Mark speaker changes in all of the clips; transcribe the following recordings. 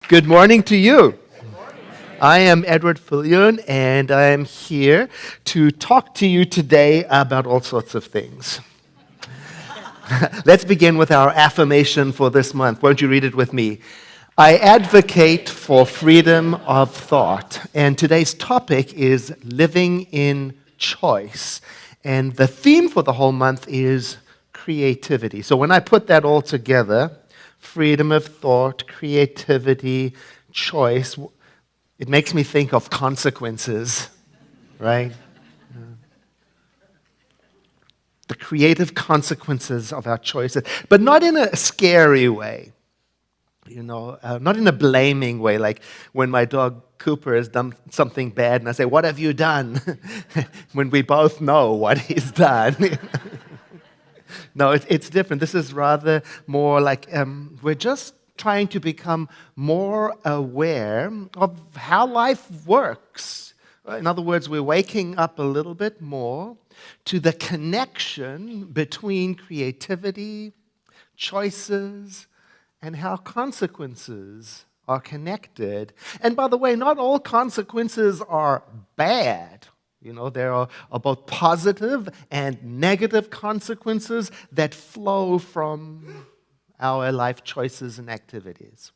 Speaker 1: Good morning to you. I am Edward Fillion, and I am here to talk to you today about all sorts of things. Let's begin with our affirmation for this month. Won't you read it with me? I advocate for freedom of thought, and today's topic is living in choice. And the theme for the whole month is creativity. So when I put that all together, freedom of thought, creativity, choice, it makes me think of consequences, right? The creative consequences of our choices, but not in a scary way, not in a blaming way, like when my dog Cooper has done something bad and I say, "What have you done?" when we both know what he's done. No, it's different. This is rather more like we're just trying to become more aware of how life works. In other words, we're waking up a little bit more to the connection between creativity, choices, and how consequences are connected. And by the way, not all consequences are bad. There are both positive and negative consequences that flow from our life choices and activities.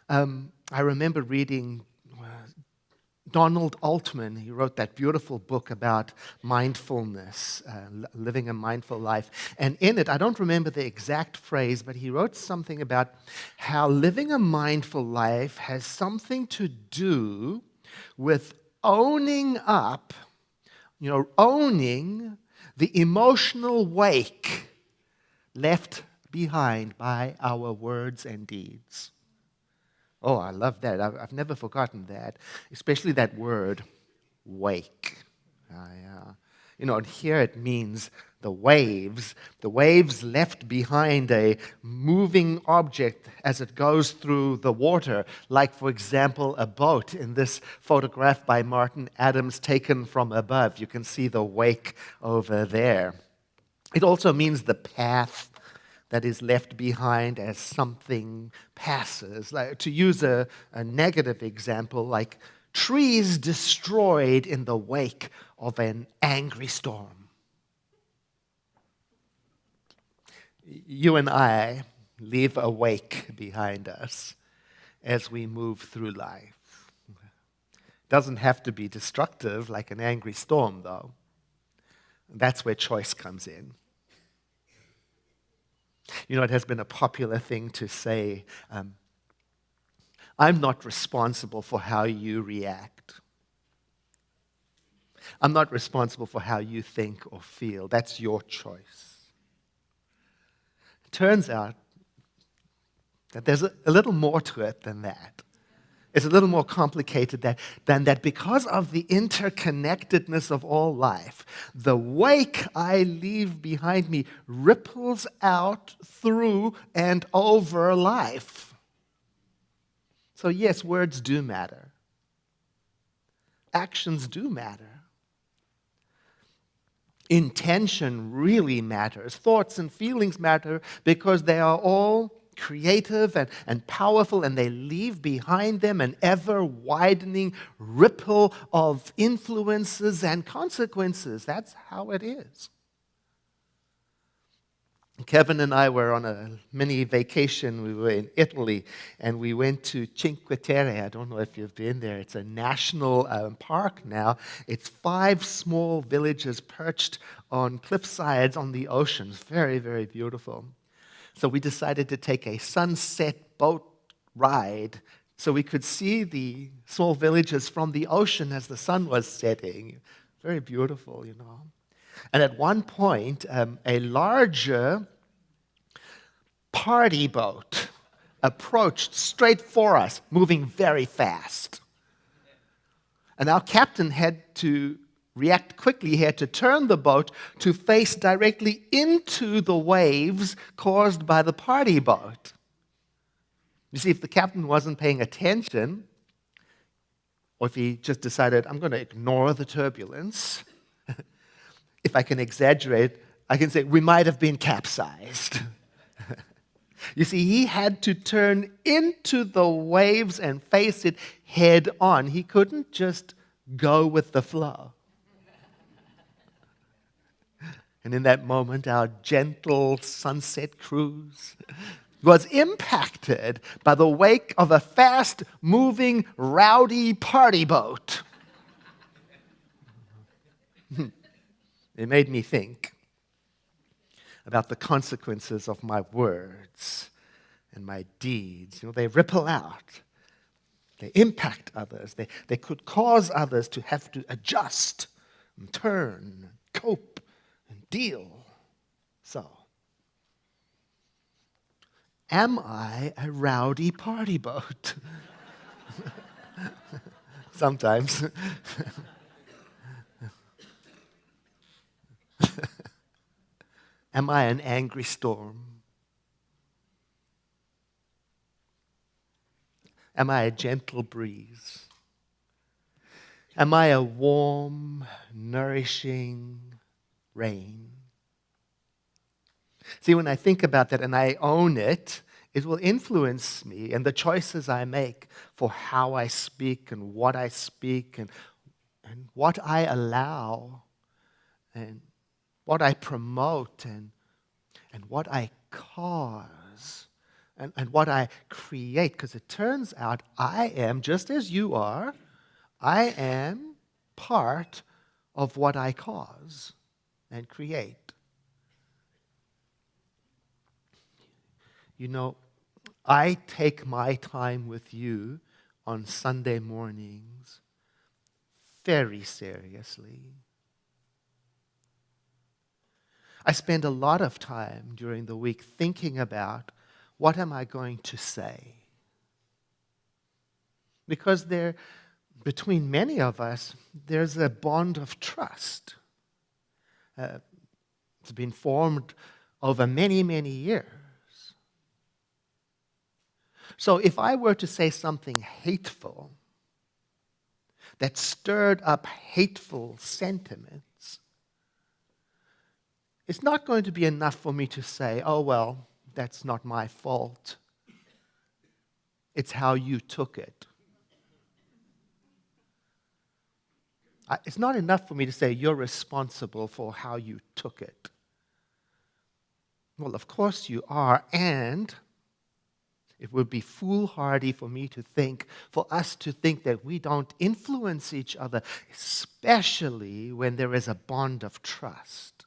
Speaker 1: I remember reading Donald Altman. He wrote that beautiful book about mindfulness, living a mindful life. And in it, I don't remember the exact phrase, but he wrote something about how living a mindful life has something to do with owning up, owning the emotional wake left behind by our words and deeds. Oh, I love that. I've never forgotten that, especially that word, wake. And here it means the waves left behind a moving object as it goes through the water, like, for example, a boat in this photograph by Martin Adams taken from above. You can see the wake over there. It also means the path that is left behind as something passes. Like, to use a negative example, like trees destroyed in the wake of an angry storm. You and I leave a wake behind us as we move through life. It doesn't have to be destructive like an angry storm, though. That's where choice comes in. It has been a popular thing to say, I'm not responsible for how you react. I'm not responsible for how you think or feel. That's your choice. It turns out that there's a little more to it than that. It's a little more complicated than that. Because of the interconnectedness of all life, the wake I leave behind me ripples out through and over life. So yes, words do matter. Actions do matter. Intention really matters. Thoughts and feelings matter because they are all creative and powerful, and they leave behind them an ever-widening ripple of influences and consequences. That's how it is. Kevin and I were on a mini vacation. We were in Italy, and we went to Cinque Terre. I don't know if you've been there. It's a national park now. It's 5 small villages perched on cliff sides on the ocean. Very, very beautiful. So we decided to take a sunset boat ride so we could see the small villages from the ocean as the sun was setting. Very beautiful, And at one point, a larger party boat approached straight for us, moving very fast. And our captain had to react quickly. He had to turn the boat to face directly into the waves caused by the party boat. You see, if the captain wasn't paying attention, or if he just decided, I'm going to ignore the turbulence, if I can exaggerate, I can say we might have been capsized. You see, he had to turn into the waves and face it head on. He couldn't just go with the flow. And in that moment, our gentle sunset cruise was impacted by the wake of a fast-moving, rowdy party boat. It made me think about the consequences of my words and my deeds. They ripple out. They impact others. They could cause others to have to adjust and turn, cope, and deal. So, am I a rowdy party boat? Sometimes. Am I an angry storm? Am I a gentle breeze? Am I a warm, nourishing rain? See, when I think about that and I own it, it will influence me and the choices I make for how I speak and what I speak and what I allow and what I promote and what I cause and what I create. Because it turns out I am, just as you are, I am part of what I cause and create. I take my time with you on Sunday mornings very seriously. I spend a lot of time during the week thinking about what am I going to say. Because between many of us, there's a bond of trust. It's been formed over many, many years. So if I were to say something hateful that stirred up hateful sentiments, it's not going to be enough for me to say, oh, well, that's not my fault. It's how you took it. It's not enough for me to say you're responsible for how you took it. Well, of course you are, and it would be foolhardy for us to think that we don't influence each other, especially when there is a bond of trust.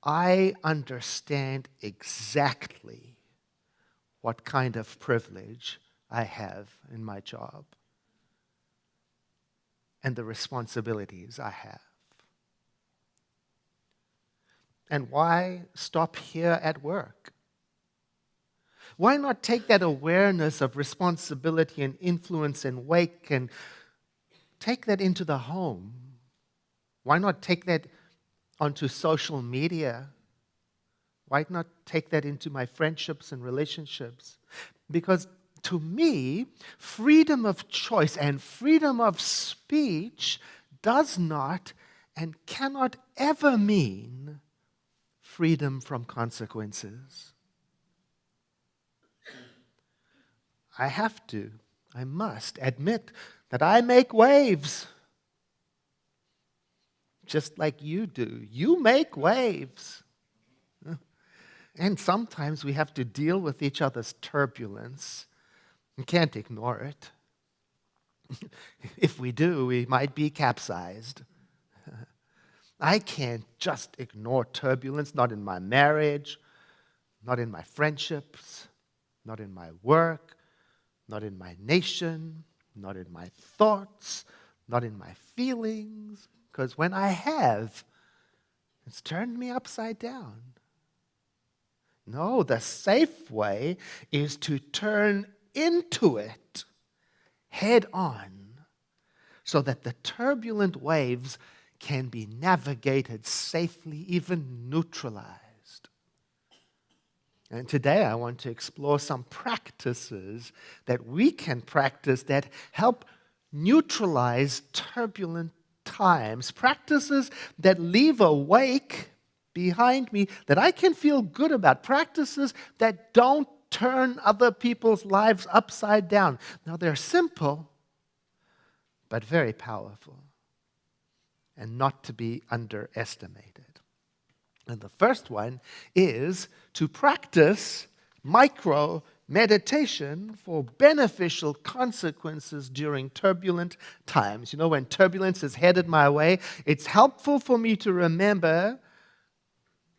Speaker 1: I understand exactly what kind of privilege I have in my job and the responsibilities I have. And why stop here at work? Why not take that awareness of responsibility and influence and wake and take that into the home? Why not take that onto social media? Why not take that into my friendships and relationships? Because to me, freedom of choice and freedom of speech does not and cannot ever mean freedom from consequences. I must admit that I make waves. Just like you do. You make waves. And sometimes we have to deal with each other's turbulence. We can't ignore it. If we do, we might be capsized. I can't just ignore turbulence, not in my marriage, not in my friendships, not in my work, not in my nation, not in my thoughts, not in my feelings, because when I have, it's turned me upside down. No, the safe way is to turn into it head on so that the turbulent waves can be navigated safely, even neutralized. And today I want to explore some practices that we can practice that help neutralize turbulent times, practices that leave a wake behind me that I can feel good about, practices that don't turn other people's lives upside down. Now, they're simple, but very powerful, and not to be underestimated. And the first one is to practice micro meditation for beneficial consequences during turbulent times. You know, when turbulence is headed my way, it's helpful for me to remember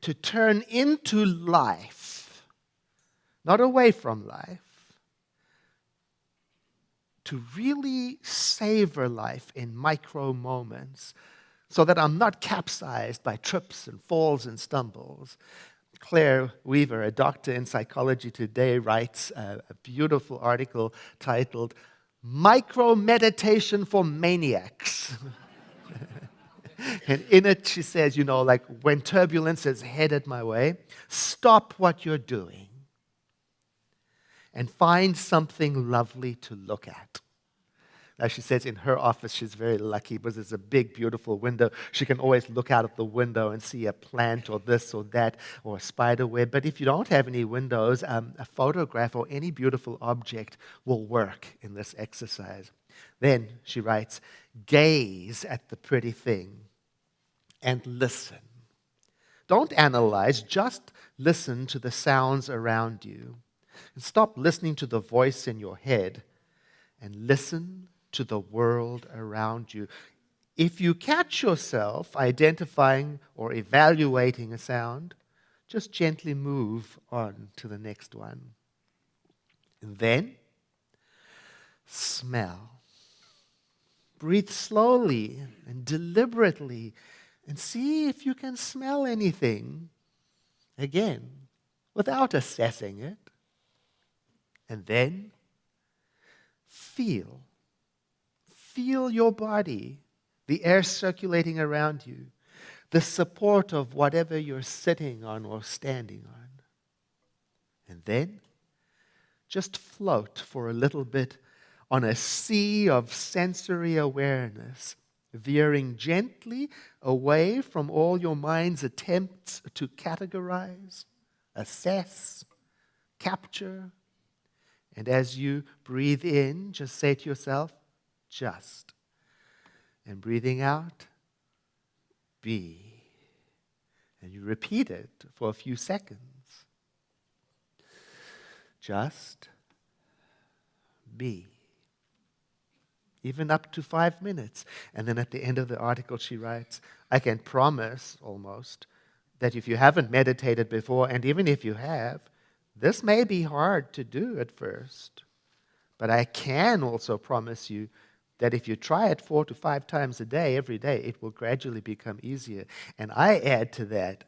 Speaker 1: to turn into life, not away from life, to really savor life in micro moments so that I'm not capsized by trips and falls and stumbles. Claire Weaver, a doctor in psychology today, writes a beautiful article titled Micro Meditation for Maniacs. And in it she says, you know, like when turbulence is headed my way, stop what you're doing and find something lovely to look at. Now, she says in her office she's very lucky because there's a big, beautiful window. She can always look out of the window and see a plant or this or that or a spider web. But if you don't have any windows, a photograph or any beautiful object will work in this exercise. Then, she writes, gaze at the pretty thing and listen. Don't analyze, just listen to the sounds around you. And stop listening to the voice in your head and listen to the world around you. If you catch yourself identifying or evaluating a sound, just gently move on to the next one. And then, smell. Breathe slowly and deliberately and see if you can smell anything. Again, without assessing it. And then, feel. Feel your body, the air circulating around you, the support of whatever you're sitting on or standing on. And then, just float for a little bit on a sea of sensory awareness, veering gently away from all your mind's attempts to categorize, assess, capture. And as you breathe in, just say to yourself, just. And breathing out, be. And you repeat it for a few seconds. Just be. Even up to 5 minutes. And then at the end of the article she writes, I can promise almost that if you haven't meditated before, and even if you have, this may be hard to do at first. But I can also promise you that if you try it 4 to 5 times a day, every day, it will gradually become easier. And I add to that,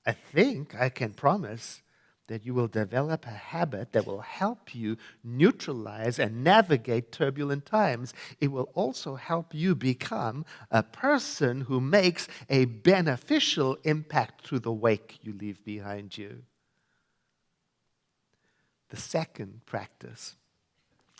Speaker 1: I think I can promise that you will develop a habit that will help you neutralize and navigate turbulent times. It will also help you become a person who makes a beneficial impact to the wake you leave behind you. The second practice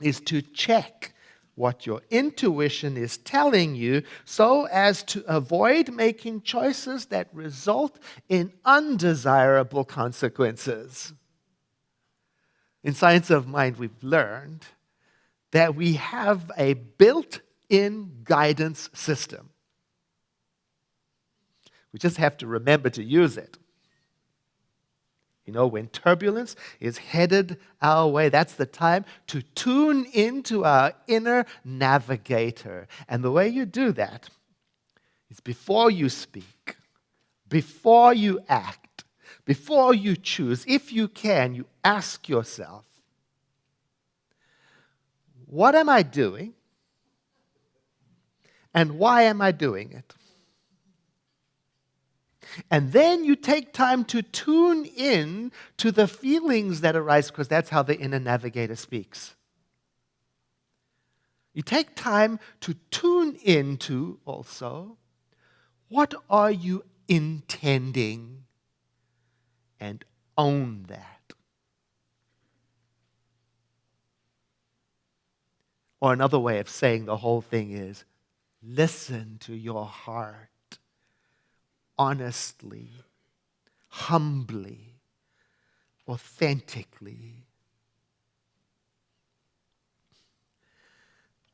Speaker 1: is to check what your intuition is telling you so as to avoid making choices that result in undesirable consequences. In Science of Mind, we've learned that we have a built-in guidance system. We just have to remember to use it. You know, when turbulence is headed our way, that's the time to tune into our inner navigator. And the way you do that is before you speak, before you act, before you choose, if you can, you ask yourself, what am I doing? And why am I doing it? And then you take time to tune in to the feelings that arise, because that's how the inner navigator speaks. You take time to tune into also, what are you intending? And own that. Or another way of saying the whole thing is, listen to your heart. Honestly, humbly, authentically.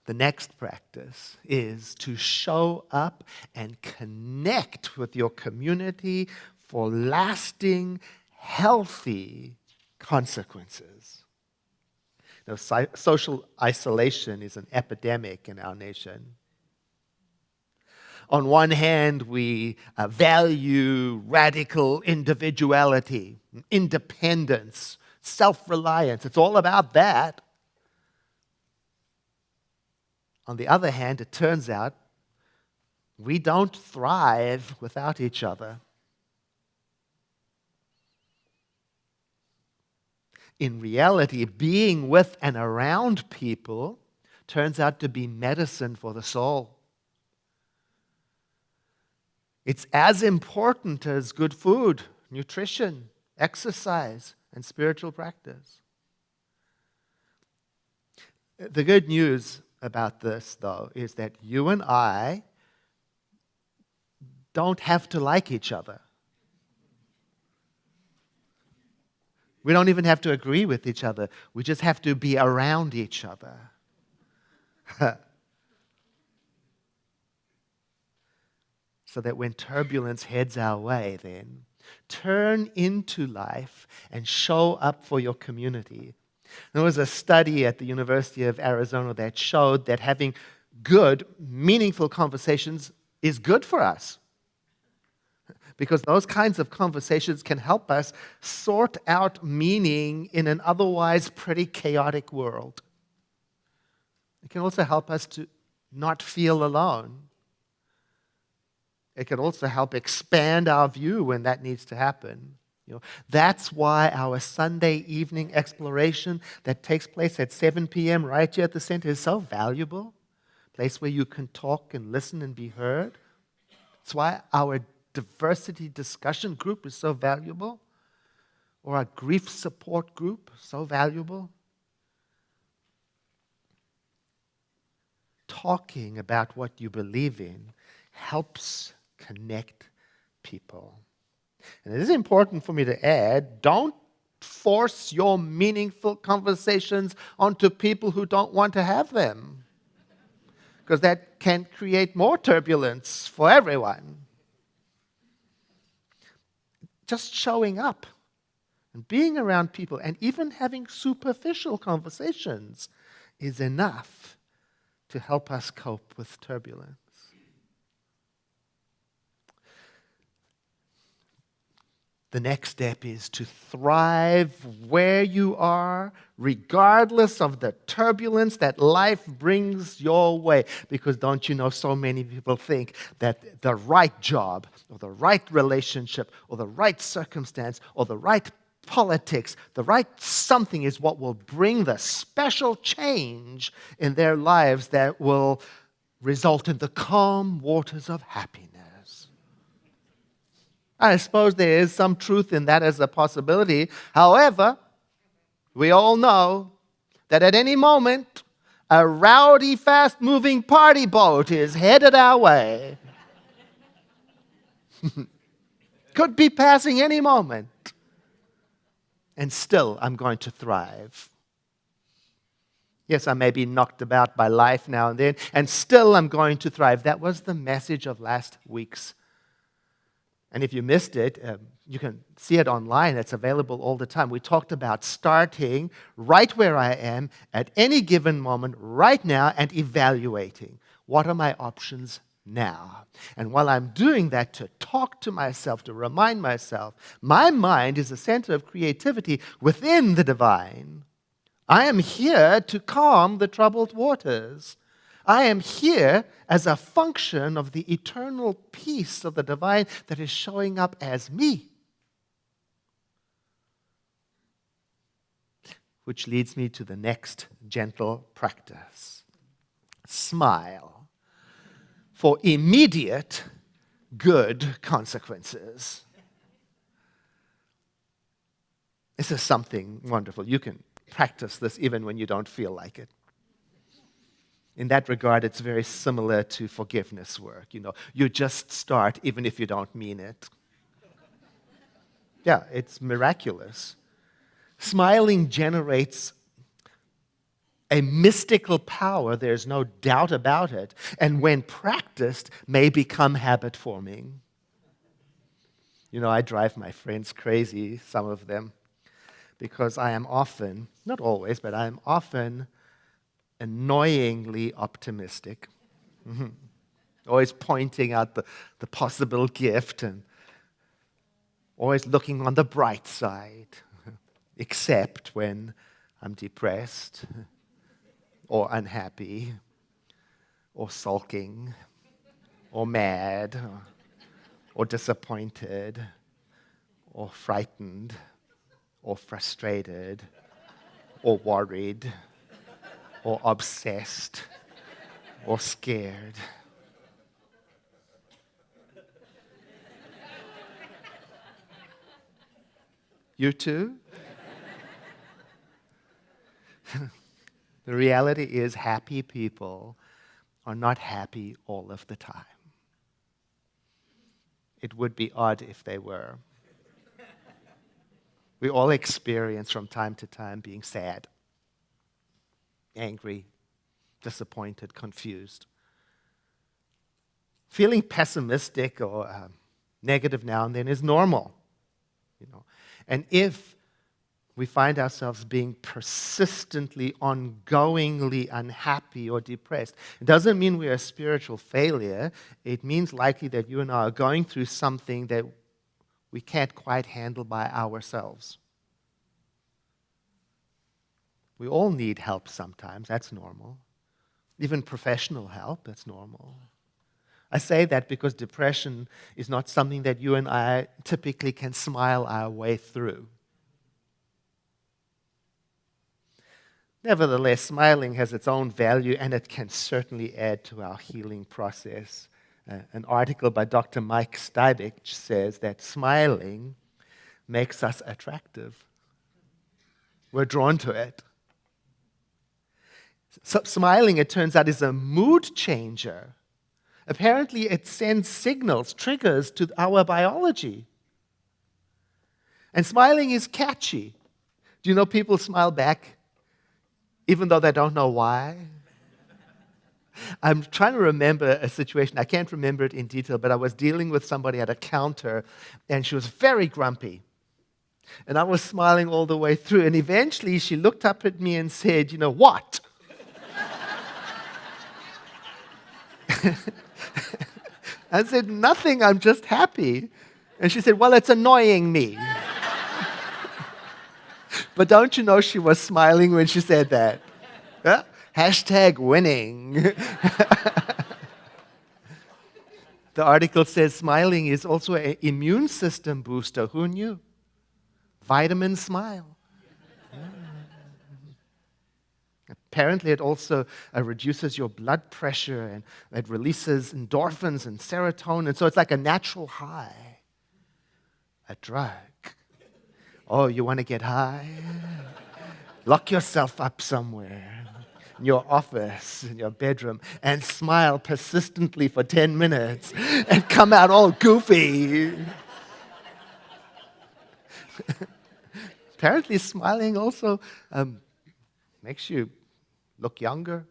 Speaker 1: The next practice is to show up and connect with your community for lasting, healthy consequences. Now, social isolation is an epidemic in our nation. On one hand, we value radical individuality, independence, self-reliance. It's all about that. On the other hand, it turns out we don't thrive without each other. In reality, being with and around people turns out to be medicine for the soul. It's as important as good food, nutrition, exercise, and spiritual practice. The good news about this, though, is that you and I don't have to like each other. We don't even have to agree with each other. We just have to be around each other. So that when turbulence heads our way, then turn into life and show up for your community. There was a study at the University of Arizona that showed that having good, meaningful conversations is good for us. Because those kinds of conversations can help us sort out meaning in an otherwise pretty chaotic world. It can also help us to not feel alone. It can also help expand our view when that needs to happen. That's why our Sunday evening exploration that takes place at 7 p.m. right here at the center is so valuable. A place where you can talk and listen and be heard. That's why our diversity discussion group is so valuable. Or our grief support group, so valuable. Talking about what you believe in helps connect people. And it is important for me to add, don't force your meaningful conversations onto people who don't want to have them. Because that can create more turbulence for everyone. Just showing up and being around people and even having superficial conversations is enough to help us cope with turbulence. The next step is to thrive where you are, regardless of the turbulence that life brings your way. Because don't you know, so many people think that the right job, or the right relationship, or the right circumstance, or the right politics, the right something is what will bring the special change in their lives that will result in the calm waters of happiness. I suppose there is some truth in that as a possibility. However, we all know that at any moment, a rowdy, fast-moving party boat is headed our way. Could be passing any moment. And still, I'm going to thrive. Yes, I may be knocked about by life now and then, and still I'm going to thrive. That was the message of last week's. And if you missed it, you can see it online. It's available all the time. We talked about starting right where I am at any given moment, right now, and evaluating what are my options now. And while I'm doing that, to talk to myself, to remind myself, my mind is a center of creativity within the divine. I am here to calm the troubled waters. I am here as a function of the eternal peace of the divine that is showing up as me. Which leads me to the next gentle practice. Smile for immediate good consequences. This is something wonderful. You can practice this even when you don't feel like it. In that regard, it's very similar to forgiveness work. You just start even if you don't mean it. Yeah, it's miraculous. Smiling generates a mystical power, there's no doubt about it, and when practiced, may become habit forming. I drive my friends crazy, some of them, because I am often, not always, but I am often annoyingly optimistic. Always pointing out the possible gift and always looking on the bright side, except when I'm depressed or unhappy or sulking or mad or disappointed or frightened or frustrated or worried or obsessed or scared. You too? The reality is, happy people are not happy all of the time. It would be odd if they were. We all experience from time to time being sad, angry, disappointed, confused. Feeling pessimistic or negative now and then is normal. And if we find ourselves being persistently, ongoingly unhappy or depressed, it doesn't mean we are a spiritual failure. It means likely that you and I are going through something that we can't quite handle by ourselves. We all need help sometimes. That's normal. Even professional help, that's normal. I say that because depression is not something that you and I typically can smile our way through. Nevertheless, smiling has its own value, and it can certainly add to our healing process. An article by Dr. Mike Stybich says that smiling makes us attractive. We're drawn to it. So smiling, it turns out, is a mood changer. Apparently, it sends signals, triggers to our biology. And smiling is catchy. Do you know people smile back even though they don't know why? I'm trying to remember a situation. I can't remember it in detail, but I was dealing with somebody at a counter, and she was very grumpy. And I was smiling all the way through. And eventually, she looked up at me and said, "You know what?" I said, "Nothing, I'm just happy." And she said, "Well, it's annoying me." But don't you know she was smiling when she said that? Huh? Hashtag winning. The article says smiling is also an immune system booster. Who knew? Vitamin smile. Apparently, it also reduces your blood pressure and it releases endorphins and serotonin. So it's like a natural high, a drug. Oh, you want to get high? Lock yourself up somewhere in your office, in your bedroom, and smile persistently for 10 minutes and come out all goofy. Apparently, smiling also makes you look younger.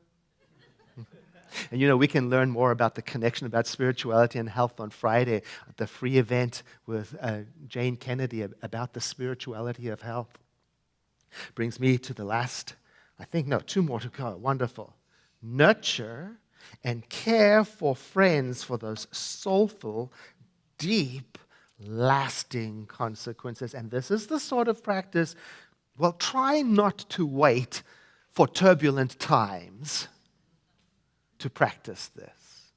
Speaker 1: And we can learn more about the connection about spirituality and health on Friday at the free event with Jane Kennedy about the spirituality of health. Brings me to the last, two more to go. Wonderful. Nurture and care for friends for those soulful, deep, lasting consequences. And this is the sort of practice, try not to wait for turbulent times to practice this.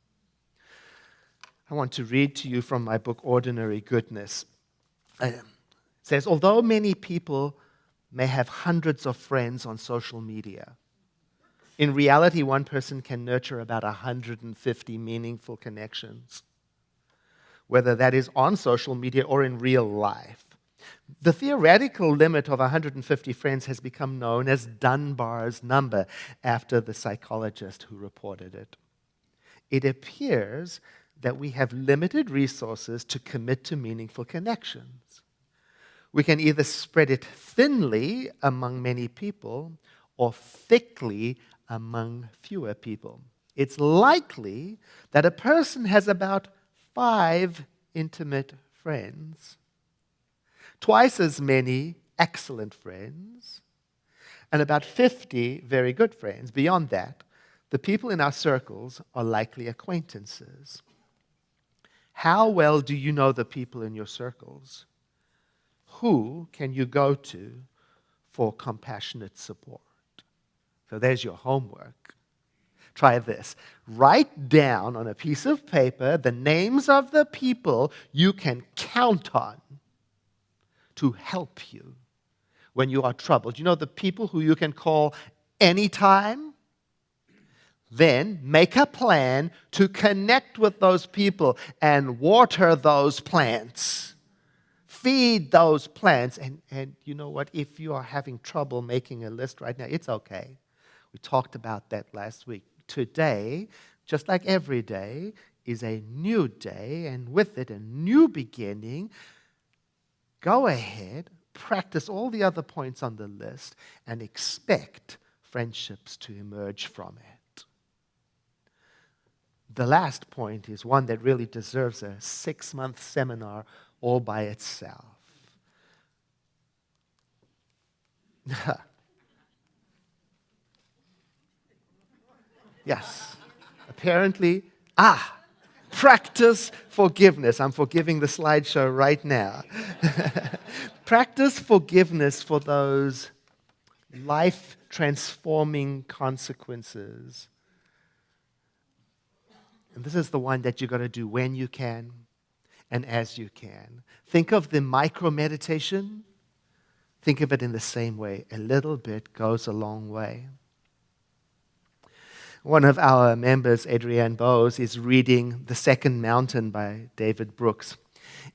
Speaker 1: I want to read to you from my book, Ordinary Goodness. It says, although many people may have hundreds of friends on social media, in reality, one person can nurture about 150 meaningful connections, whether that is on social media or in real life. The theoretical limit of 150 friends has become known as Dunbar's number after the psychologist who reported it. It appears that we have limited resources to commit to meaningful connections. We can either spread it thinly among many people or thickly among fewer people. It's likely that a person has about 5 intimate friends, twice as many excellent friends, and about 50 very good friends. Beyond that, the people in our circles are likely acquaintances. How well do you know the people in your circles? Who can you go to for compassionate support? So there's your homework. Try this. Write down on a piece of paper the names of the people you can count on to help you when you are troubled. You know, the people who you can call anytime? Then make a plan to connect with those people and water those plants. Feed those plants. And you know what? If you are having trouble making a list right now, it's okay. We talked about that last week. Today, just like every day, is a new day, and with it, a new beginning. Go ahead, practice all the other points on the list, and expect friendships to emerge from it. The last point is one that really deserves a 6-month seminar all by itself. Yes, apparently, practice forgiveness. I'm forgiving the slideshow right now. Practice forgiveness for those life-transforming consequences. And this is the one that you've got to do when you can and as you can. Think of the micro-meditation. Think of it in the same way. A little bit goes a long way. One of our members, Adrienne Bowes, is reading The Second Mountain by David Brooks.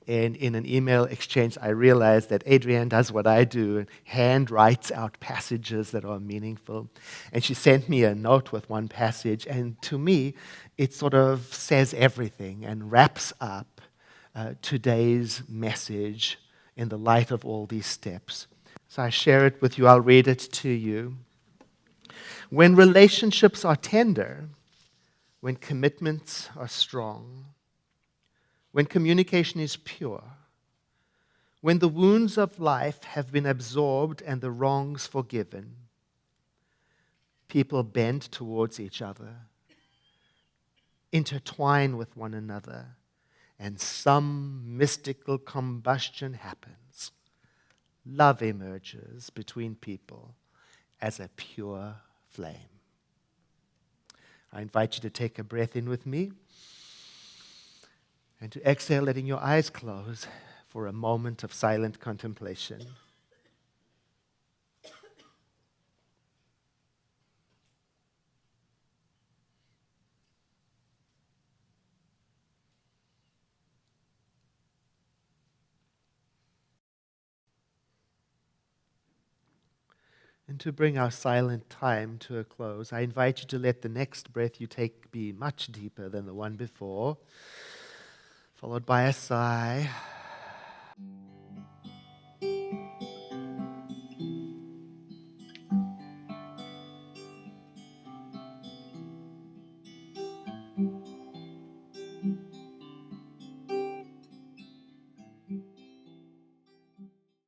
Speaker 1: And in an email exchange, I realized that Adrienne does what I do and hand writes out passages that are meaningful. And she sent me a note with one passage, and to me, it sort of says everything and wraps up today's message in the light of all these steps. So I share it with you. I'll read it to you. When relationships are tender, when commitments are strong, when communication is pure, when the wounds of life have been absorbed and the wrongs forgiven, people bend towards each other, intertwine with one another, and some mystical combustion happens. Love emerges between people as a pure flame. I invite you to take a breath in with me and to exhale, letting your eyes close for a moment of silent contemplation. And to bring our silent time to a close, I invite you to let the next breath you take be much deeper than the one before, followed by a sigh,